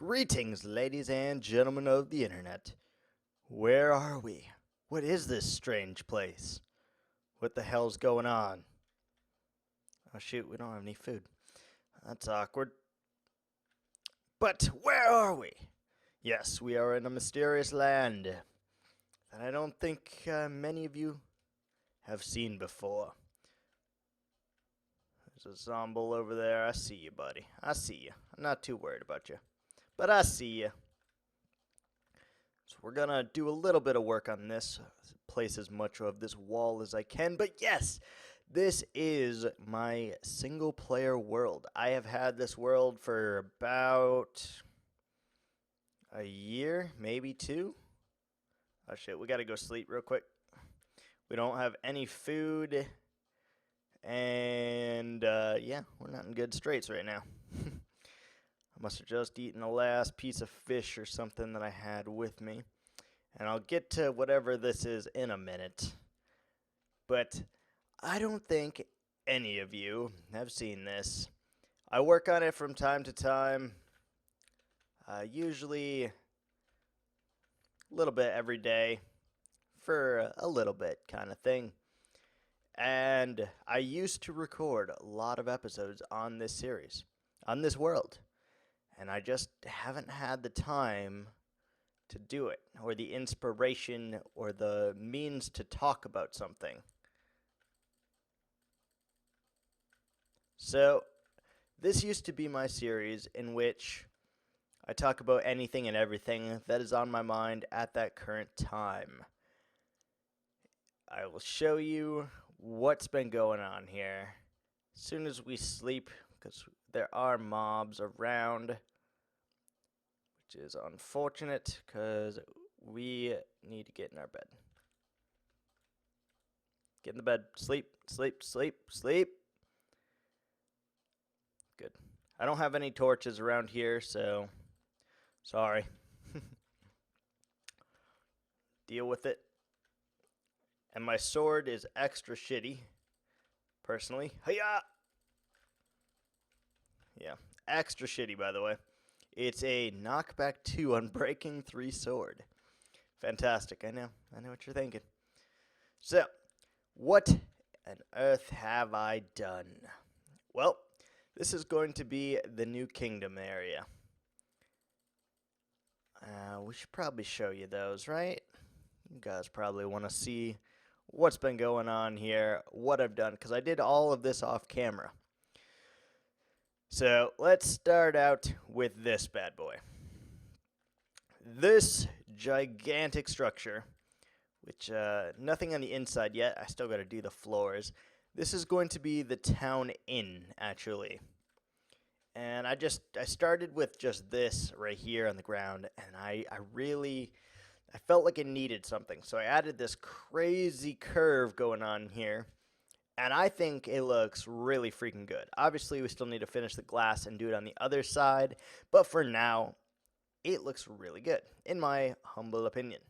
Greetings, ladies and gentlemen of the internet. Where are we? What is this strange place? What the hell's going on? Oh shoot, we don't have any food. That's awkward. But where are we? Yes, we are in a mysterious land that I don't think many of you have seen before. There's a zomble over there. I see you, buddy. I see you. I'm not too worried about you. But I see you. So we're gonna do a little bit of work on this, place as much of this wall as I can. But yes, this is my single player world. I have had this world for about a year, maybe two. Oh shit, we gotta go sleep real quick. We don't have any food. And yeah, we're not in good straits right now. I must have just eaten the last piece of fish or something that I had with me. And I'll get to whatever this is in a minute. But I don't think any of you have seen this. I work on it from time to time. Usually a little bit every day. For a little bit kind of thing. And I used to record a lot of episodes on this series. On this world. And I just haven't had the time to do it, or the inspiration, or the means to talk about something. So, this used to be my series in which I talk about anything and everything that is on my mind at that current time. I will show you what's been going on here as soon as we sleep, because there are mobs around. Which is unfortunate, because we need to get in our bed. Get in the bed. Sleep, sleep, sleep, sleep. Good. I don't have any torches around here, so sorry. Deal with it. And my sword is extra shitty, personally. Hiya! Yeah, extra shitty, by the way. It's a knockback 2 on Breaking 3 sword. Fantastic, I know what you're thinking. So, what on earth have I done? Well, this is going to be the New Kingdom area. We should probably show you those, right? You guys probably want to see what's been going on here, what I've done, because I did all of this off camera. So, let's start out with this bad boy. This gigantic structure, which, nothing on the inside yet. I still got to do the floors. This is going to be the town inn, actually. And I started with just this right here on the ground, and I felt like it needed something. So I added this crazy curve going on here. And I think it looks really freaking good. Obviously, we still need to finish the glass and do it on the other side. But for now, it looks really good, in my humble opinion.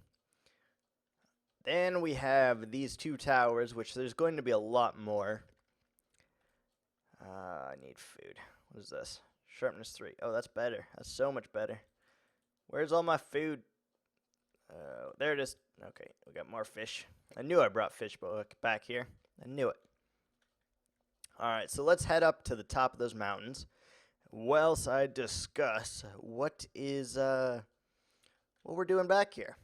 Then we have these two towers, which there's going to be a lot more. I need food. What is this? Sharpness 3. Oh, that's better. That's so much better. Where's all my food? There it is. Okay, we got more fish. I knew I brought fish back here. I knew it. Alright, so let's head up to the top of those mountains. Whilst I discuss what we're doing back here.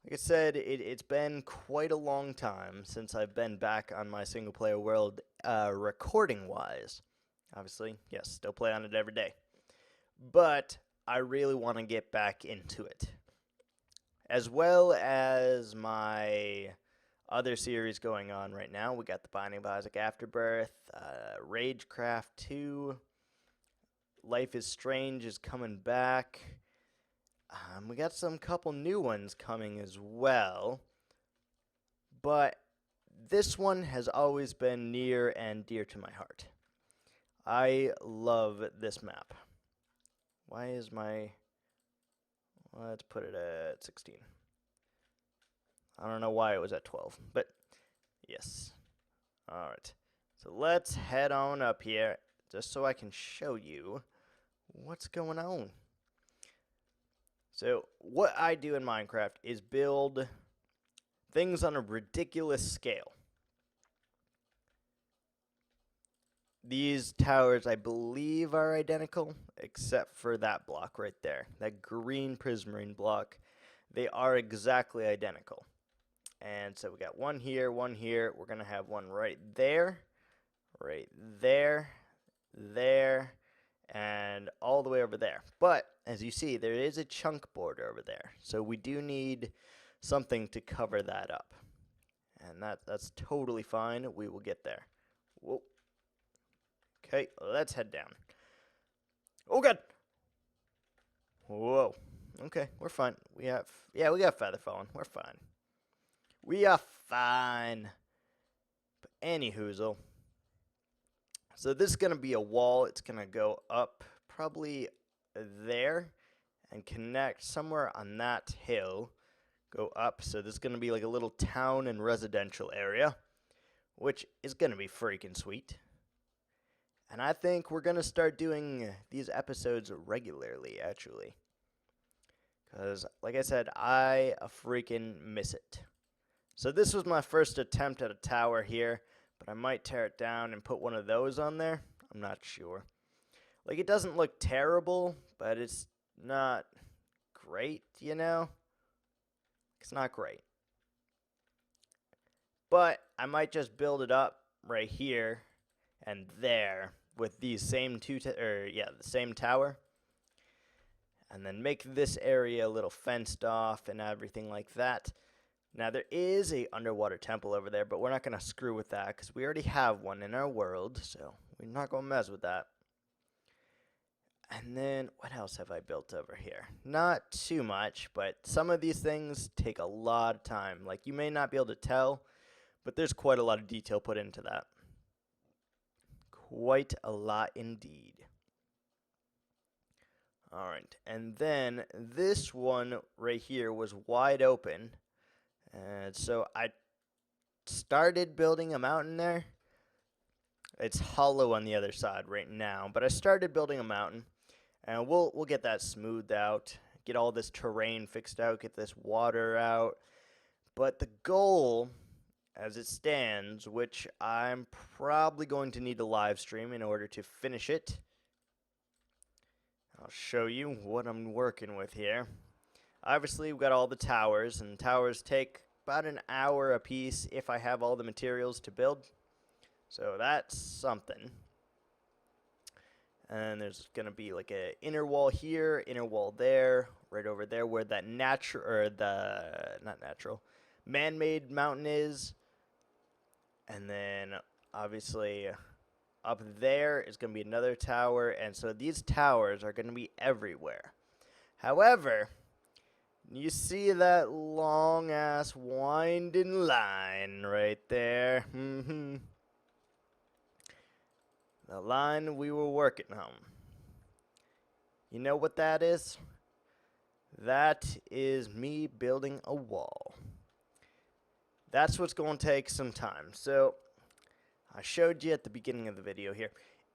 Like I said, it's been quite a long time since I've been back on my single player world, recording-wise. Obviously, yes, still play on it every day. But I really want to get back into it. As well as my other series going on right now. We got the Binding of Isaac Afterbirth, Ragecraft 2, Life is Strange is coming back. We got some couple new ones coming as well. But this one has always been near and dear to my heart. I love this map. Why is my... Let's put it at 16. I don't know why it was at 12, but yes. Alright, so let's head on up here, just so I can show you what's going on. So what I do in Minecraft is build things on a ridiculous scale. These towers, I believe, are identical, except for that block right there. That green prismarine block. They are exactly identical. And so we got one here, one here. We're going to have one right there, there, and all the way over there. But, as you see, there is a chunk border over there. So we do need something to cover that up. And that's totally fine. We will get there. Whoa. Okay, let's head down. Oh, God. Whoa. Okay, we're fine. We got feather falling. We're fine. We are fine. But anywhoozle. So this is going to be a wall. It's going to go up probably there and connect somewhere on that hill. Go up. So this is going to be like a little town and residential area, which is going to be freaking sweet. And I think we're going to start doing these episodes regularly, actually. Because, like I said, I freaking miss it. So this was my first attempt at a tower here, but I might tear it down and put one of those on there. I'm not sure. Like, it doesn't look terrible, but it's not great, you know? It's not great. But I might just build it up right here and there with these same the same tower. And then make this area a little fenced off and everything like that. Now, there is a underwater temple over there, but we're not going to screw with that because we already have one in our world, so we're not going to mess with that. And then, what else have I built over here? Not too much, but some of these things take a lot of time. Like, you may not be able to tell, but there's quite a lot of detail put into that. Quite a lot indeed. Alright, and then this one right here was wide open. And so I started building a mountain there. It's hollow on the other side right now, but I started building a mountain. And we'll get that smoothed out, get all this terrain fixed out, get this water out. But the goal, as it stands, which I'm probably going to need a live stream in order to finish it. I'll show you what I'm working with here. Obviously, we've got all the towers, and towers take about an hour a piece if I have all the materials to build. So that's something. And there's going to be like an inner wall here, inner wall there, right over there where that man-made mountain is. And then, obviously, up there is going to be another tower, and so these towers are going to be everywhere. However, you see that long-ass winding line right there? The line we were working on. You know what that is? That is me building a wall. That's what's going to take some time. So, I showed you at the beginning of the video here.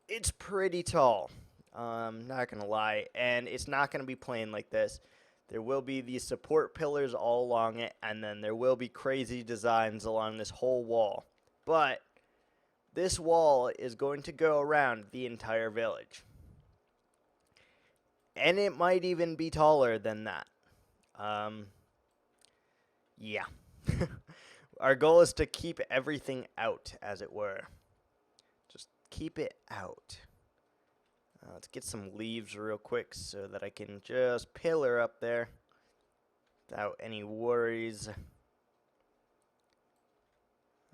It's pretty tall. Not going to lie. And it's not going to be plain like this. There will be these support pillars all along it. And then there will be crazy designs along this whole wall. But this wall is going to go around the entire village. And it might even be taller than that. Yeah. Our goal is to keep everything out, as it were. Just keep it out. Let's get some leaves real quick so that I can just pillar up there without any worries.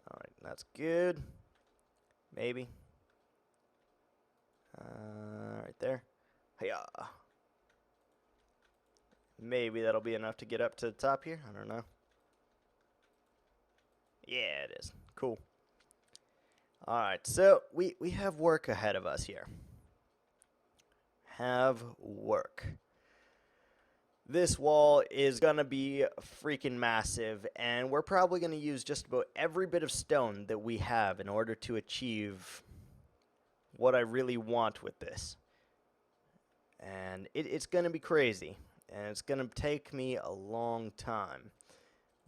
Alright, that's good. Maybe. Right there. Hiya. Maybe that'll be enough to get up to the top here. I don't know. Yeah, it is. Cool. Alright, so we have work ahead of us here. Have work. This wall is going to be freaking massive, and we're probably going to use just about every bit of stone that we have in order to achieve what I really want with this. And it's going to be crazy. and it's going to take me a long time.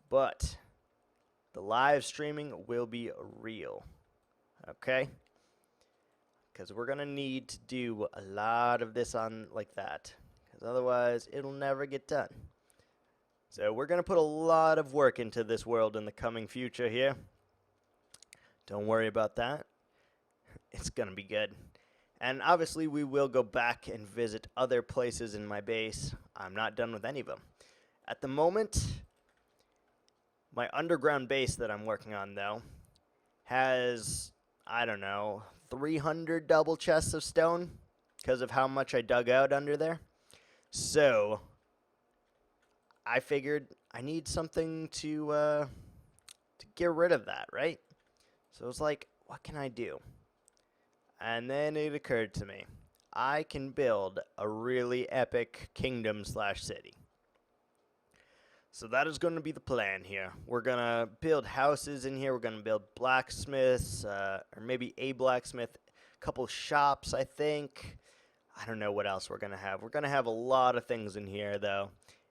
But the live streaming will be real, okay? Because we're going to need to do a lot of this on like that, because otherwise it'll never get done. So we're going to put a lot of work into this world in the coming future here. Don't worry about that. It's going to be good. And obviously we will go back and visit other places in my base. I'm not done with any of them. At the moment, my underground base that I'm working on, though, has, I don't know, 300 double chests of stone because of how much I dug out under there. So I figured I need something to get rid of that, right? So I was like, what can I do? And then it occurred to me, I can build a really epic kingdom/city. So that is going to be the plan here. We're going to build houses in here. We're going to build blacksmiths, or maybe a blacksmith, a couple shops, I think. I don't know what else we're going to have. We're going to have a lot of things in here, though.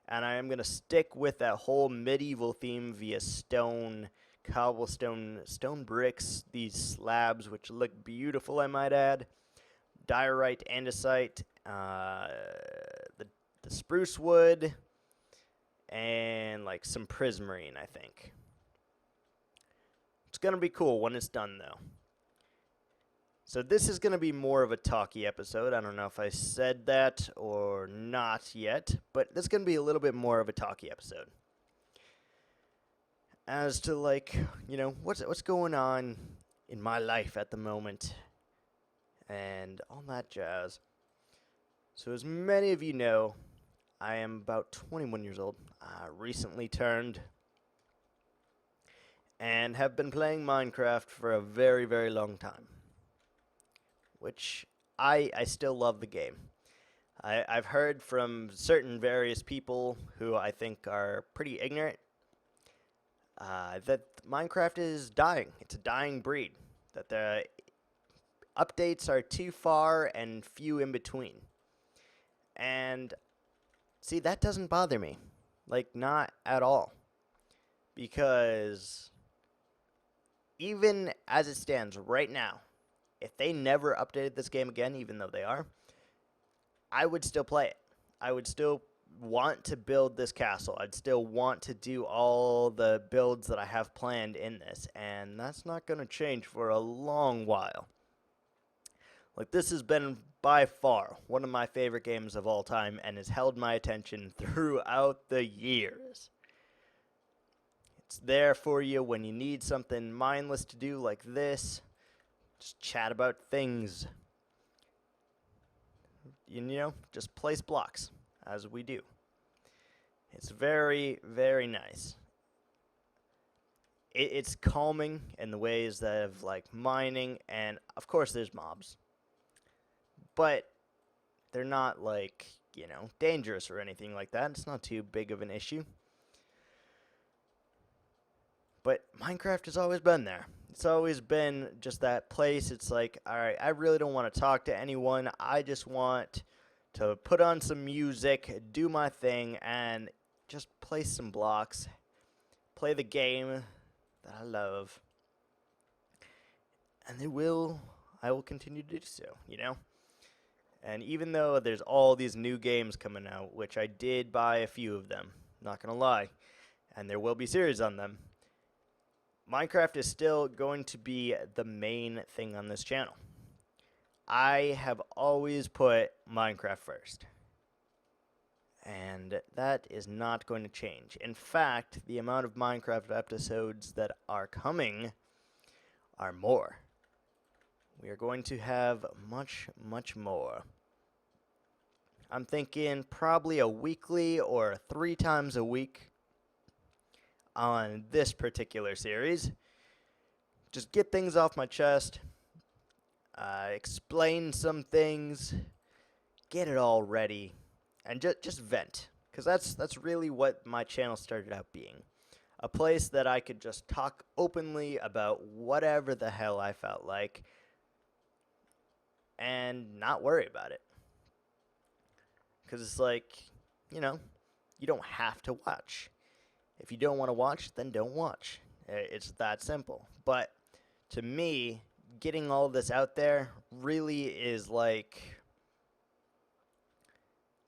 And I am going to stick with that whole medieval theme via stone, cobblestone, stone bricks, these slabs, which look beautiful, I might add. Diorite, andesite, the spruce wood, and like some prismarine, I think. It's going to be cool when it's done, though. So this is going to be more of a talky episode. I don't know if I said that or not yet, but this is going to be a little bit more of a talky episode. As to, like, you know, what's going on in my life at the moment and all that jazz. So as many of you know, I am about 21 years old, recently turned, and have been playing Minecraft for a very, very long time. Which, I still love the game. I've heard from certain various people who I think are pretty ignorant that Minecraft is dying. It's a dying breed. That the updates are too far and few in between. And see, that doesn't bother me. Like, not at all. Because even as it stands right now, if they never updated this game again, even though they are, I would still play it. I would still want to build this castle. I'd still want to do all the builds that I have planned in this. And that's not going to change for a long while. Like, this has been by far one of my favorite games of all time and has held my attention throughout the years. It's there for you when you need something mindless to do like this. Just chat about things. You know, just place blocks, as we do. It's very, very nice. It's calming in the ways that of, like, mining, and of course there's mobs. But they're not, like, you know, dangerous or anything like that. It's not too big of an issue. But Minecraft has always been there. It's always been just that place. It's like, alright, I really don't want to talk to anyone. I just want to put on some music, do my thing, and just place some blocks. Play the game that I love. And I will continue to do so, you know? And even though there's all these new games coming out, which I did buy a few of them, not gonna lie, and there will be series on them, Minecraft is still going to be the main thing on this channel. I have always put Minecraft first. And that is not going to change. In fact, the amount of Minecraft episodes that are coming are more. We are going to have much, much more. I'm thinking probably a weekly or 3 times a week on this particular series. Just get things off my chest, explain some things, get it all ready, and just vent. Because that's really what my channel started out being. A place that I could just talk openly about whatever the hell I felt like and not worry about it. Because it's like, you know, you don't have to watch. If you don't want to watch, then don't watch. It's that simple. But to me, getting all this out there really is like,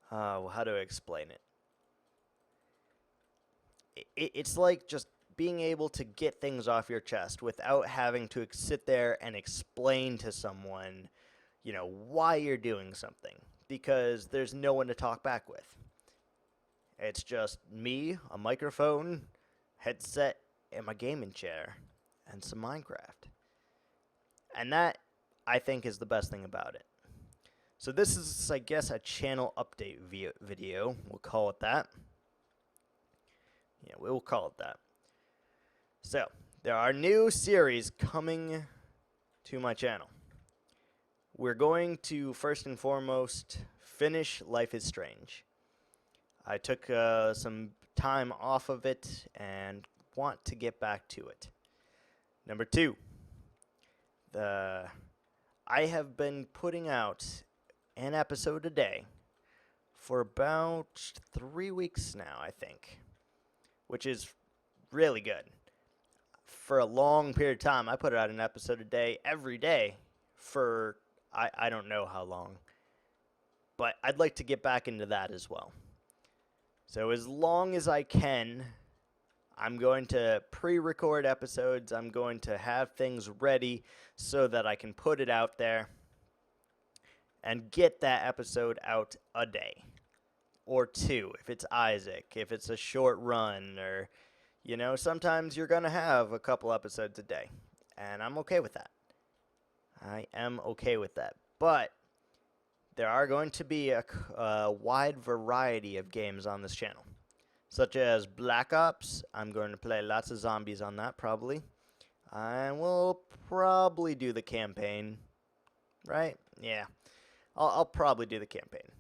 how do I explain it? It's like just being able to get things off your chest without having to sit there and explain to someone, why you're doing something, because there's no one to talk back with. It's just me, a microphone, headset, and my gaming chair, and some Minecraft. And that, I think, is the best thing about it. So this is, I guess, a channel update video. We'll call it that. Yeah, we will call it that. So, there are new series coming to my channel. We're going to, first and foremost, finish Life is Strange. I took some time off of it and want to get back to it. Number 2, I have been putting out an episode a day for about 3 weeks now, I think, which is really good. For a long period of time, I put out an episode a day every day for I don't know how long. But I'd like to get back into that as well. So as long as I can, I'm going to pre-record episodes. I'm going to have things ready so that I can put it out there and get that episode out a day. Or 2, if it's Isaac, if it's a short run, or, sometimes you're going to have a couple episodes a day. And I'm okay with that. I am okay with that. But there are going to be a wide variety of games on this channel, such as Black Ops. I'm going to play lots of zombies on that, probably. And we'll probably do the campaign, right? Yeah, I'll probably do the campaign,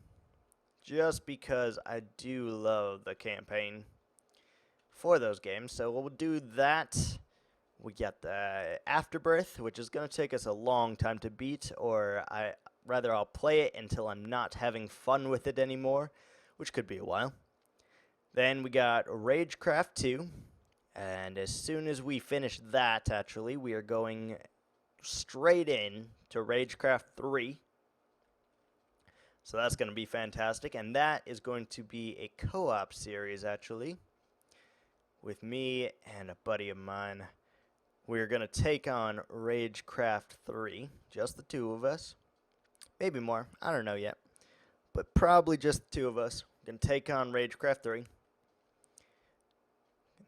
just because I do love the campaign for those games. So we'll do that. We got the Afterbirth, which is going to take us a long time to beat, or I'll play it until I'm not having fun with it anymore, which could be a while. Then we got Ragecraft 2, and as soon as we finish that, actually, we are going straight in to Ragecraft 3. So that's going to be fantastic, and that is going to be a co-op series, actually, with me and a buddy of mine. We're going to take on Ragecraft 3, just the 2 of us. Maybe more, I don't know yet. But probably just the 2 of us. We're going to take on Ragecraft 3. And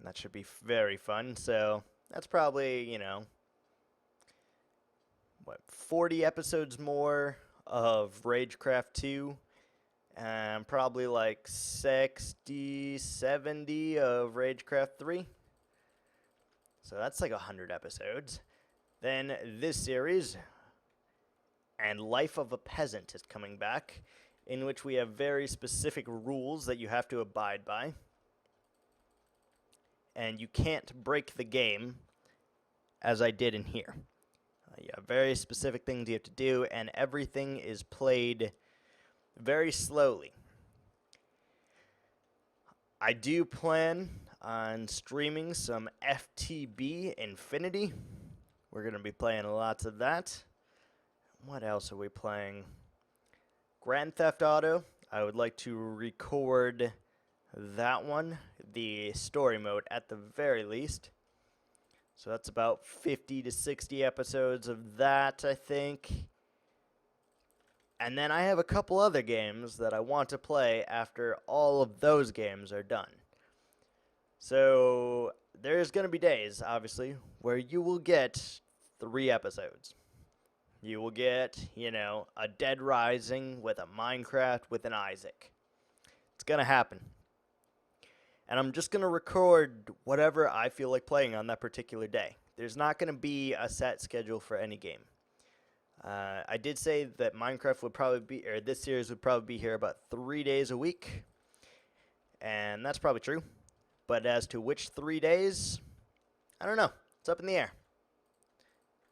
that should be very fun. So that's probably, 40 episodes more of Ragecraft 2. And probably like 60, 70 of Ragecraft 3. So that's like 100 episodes. Then this series, and Life of a Peasant, is coming back, in which we have very specific rules that you have to abide by. And you can't break the game, as I did in here. You have very specific things you have to do, and everything is played very slowly. I do plan on streaming some FTB Infinity. We're going to be playing lots of that. What else are we playing? Grand Theft Auto. I would like to record that one, the story mode at the very least. So that's about 50 to 60 episodes of that, I think. And then I have a couple other games that I want to play after all of those games are done. So there's going to be days, obviously, where you will get 3 episodes. You will get, a Dead Rising with a Minecraft with an Isaac. It's going to happen. And I'm just going to record whatever I feel like playing on that particular day. There's not going to be a set schedule for any game. I did say that Minecraft would probably be, or this series would probably be here about 3 days a week. And that's probably true. But as to which 3 days, I don't know. It's up in the air.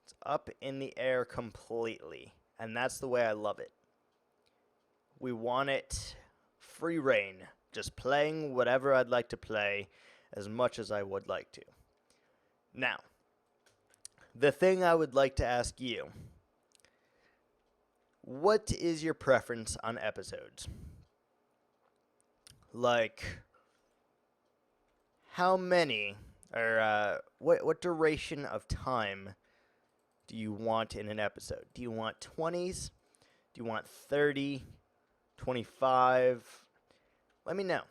It's up in the air completely. And that's the way I love it. We want it free reign. just playing whatever I'd like to play as much as I would like to. Now, the thing I would like to ask you, what is your preference on episodes? Like, how many, or what duration of time do you want in an episode? Do you want 20s? Do you want 30, 25? Let me know.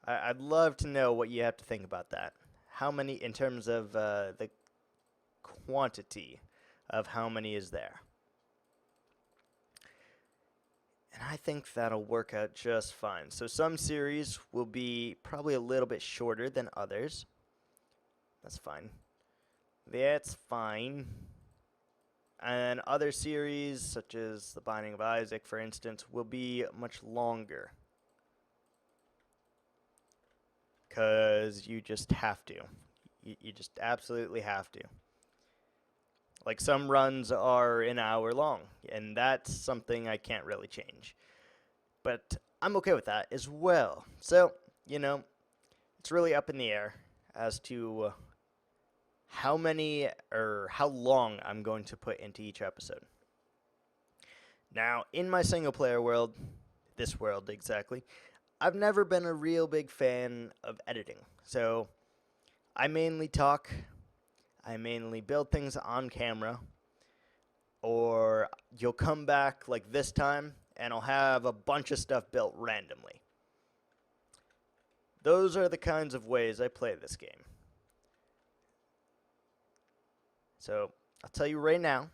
I'd love to know what you have to think about that. How many, in terms of the quantity of how many is there? And I think that'll work out just fine. So some series will be probably a little bit shorter than others. That's fine. That's fine. And other series, such as The Binding of Isaac, for instance, will be much longer. Because you just have to. You just absolutely have to. Like, some runs are an hour long, and that's something I can't really change. But I'm okay with that as well. So, it's really up in the air as to how many or how long I'm going to put into each episode. Now, in my single player world, this world exactly, I've never been a real big fan of editing. So, I mainly talk, I mainly build things on camera, or you'll come back like this time, and I'll have a bunch of stuff built randomly. Those are the kinds of ways I play this game. So, I'll tell you right now,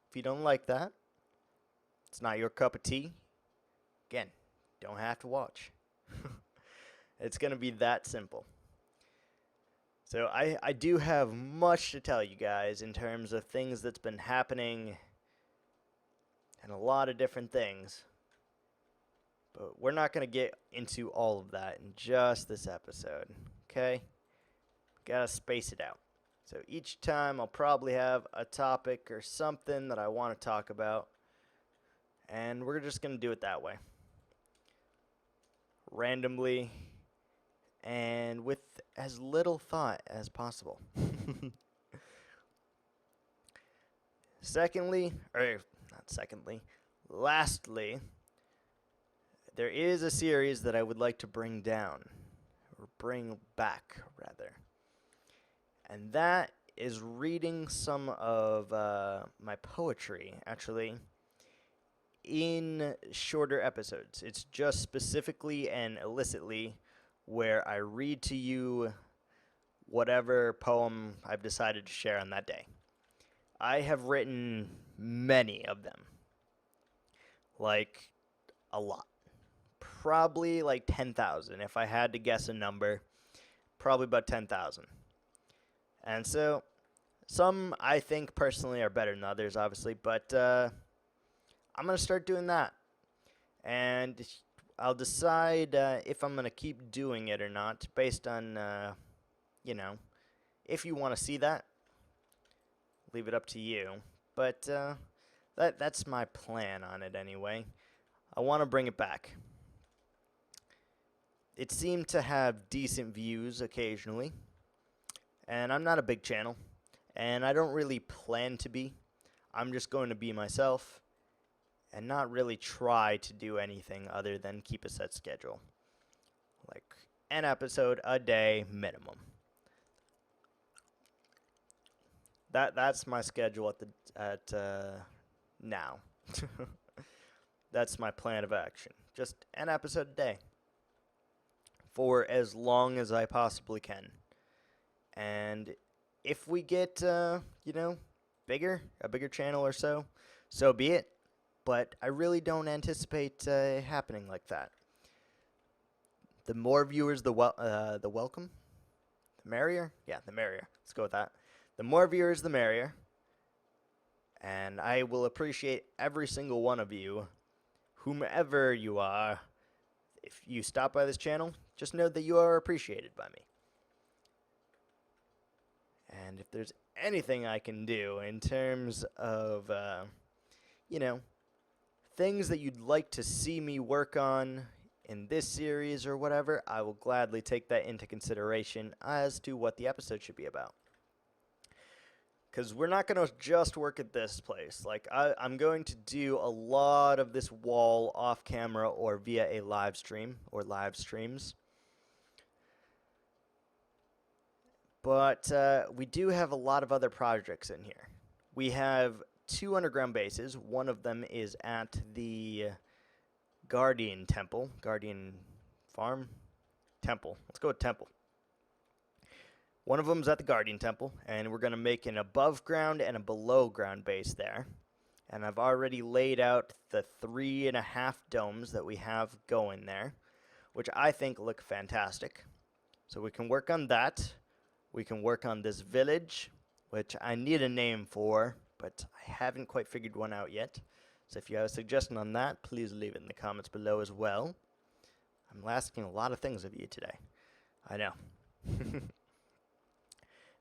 if you don't like that, it's not your cup of tea. Again, don't have to watch. It's going to be that simple. So, I do have much to tell you guys in terms of things that's been happening and a lot of different things. But we're not going to get into all of that in just this episode, okay? Gotta space it out. So each time I'll probably have a topic or something that I want to talk about, and we're just going to do it that way. Randomly, and with as little thought as possible. Lastly, there is a series that I would like to bring back, rather. And that is reading some of my poetry, actually, in shorter episodes. It's just specifically and illicitly where I read to you whatever poem I've decided to share on that day. I have written many of them. Like, a lot. Probably like 10,000. If I had to guess a number, probably about 10,000. And so, some I think personally are better than others, obviously, but I'm going to start doing that. And I'll decide if I'm going to keep doing it or not based on, if you want to see that, leave it up to you. But that's my plan on it anyway. I want to bring it back. It seemed to have decent views occasionally. And I'm not a big channel, and I don't really plan to be. I'm just going to be myself and not really try to do anything other than keep a set schedule. Like an episode a day minimum. That's my schedule at now. That's my plan of action. Just an episode a day for as long as I possibly can. And if we get, a bigger channel or so be it. But I really don't anticipate happening like that. The more viewers, the welcome, the merrier. Yeah, the merrier. Let's go with that. The more viewers, the merrier. And I will appreciate every single one of you, whomever you are. If you stop by this channel, just know that you are appreciated by me. And if there's anything I can do in terms of, things that you'd like to see me work on in this series or whatever, I will gladly take that into consideration as to what the episode should be about. Because we're not going to just work at this place. Like, I'm going to do a lot of this wall off camera or via a live stream or live streams. But we do have a lot of other projects in here. We have 2 underground bases. One of them is at the Guardian Temple. Guardian Farm? Temple. Let's go with Temple. One of them is at the Guardian Temple, and we're going to make an above ground and a below ground base there. And I've already laid out the 3.5 domes that we have going there, which I think look fantastic. So we can work on that. We can work on this village, which I need a name for, but I haven't quite figured one out yet. So if you have a suggestion on that, please leave it in the comments below as well. I'm asking a lot of things of you today. I know.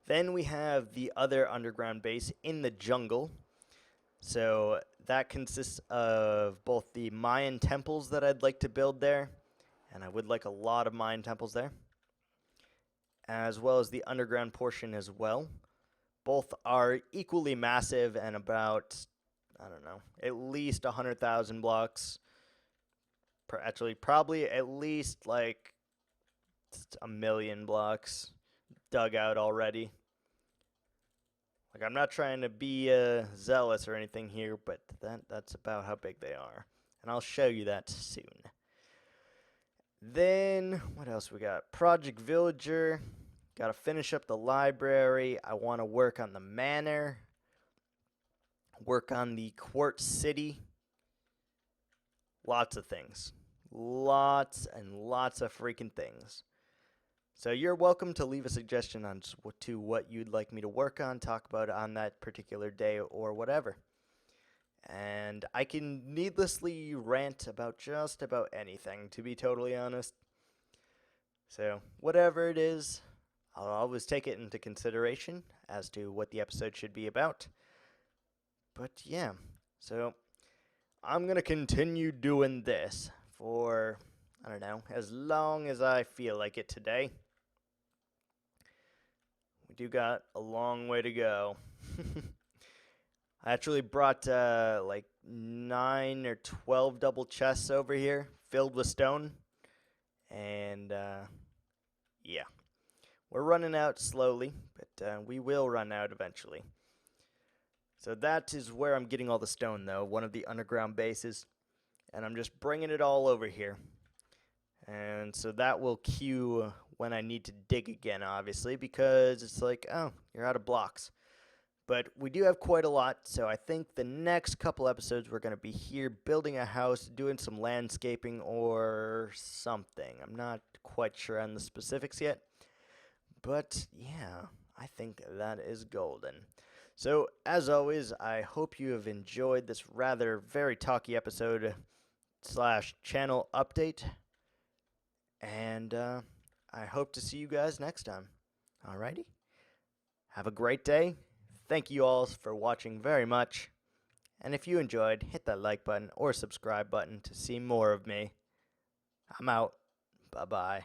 Then we have the other underground base in the jungle. So that consists of both the Mayan temples that I'd like to build there, and I would like a lot of Mayan temples there, as well as the underground portion as well. Both are equally massive and about, I don't know, at least 100,000 blocks. Actually, probably at least like 1,000,000 blocks dug out already. Like, I'm not trying to be zealous or anything here, but that's about how big they are. And I'll show you that soon. Then, what else we got? Project Villager. Got to finish up the library. I want to work on the manor. Work on the Quartz City. Lots of things. Lots and lots of freaking things. So you're welcome to leave a suggestion on to what you'd like me to work on, talk about on that particular day or whatever. And I can needlessly rant about just about anything, to be totally honest. So whatever it is, I'll always take it into consideration as to what the episode should be about. But yeah, so I'm going to continue doing this for, I don't know, as long as I feel like it today. We do got a long way to go. I actually brought like 9 or 12 double chests over here filled with stone. And yeah, we're running out slowly, but we will run out eventually. So that is where I'm getting all the stone, though, one of the underground bases. And I'm just bringing it all over here. And so that will cue when I need to dig again, obviously, because it's like, oh, you're out of blocks. But we do have quite a lot, so I think the next couple episodes we're going to be here building a house, doing some landscaping or something. I'm not quite sure on the specifics yet. But yeah, I think that is golden. So, as always, I hope you have enjoyed this rather very talky episode / channel update. And I hope to see you guys next time. Alrighty? Have a great day. Thank you all for watching very much. And if you enjoyed, hit that like button or subscribe button to see more of me. I'm out. Bye-bye.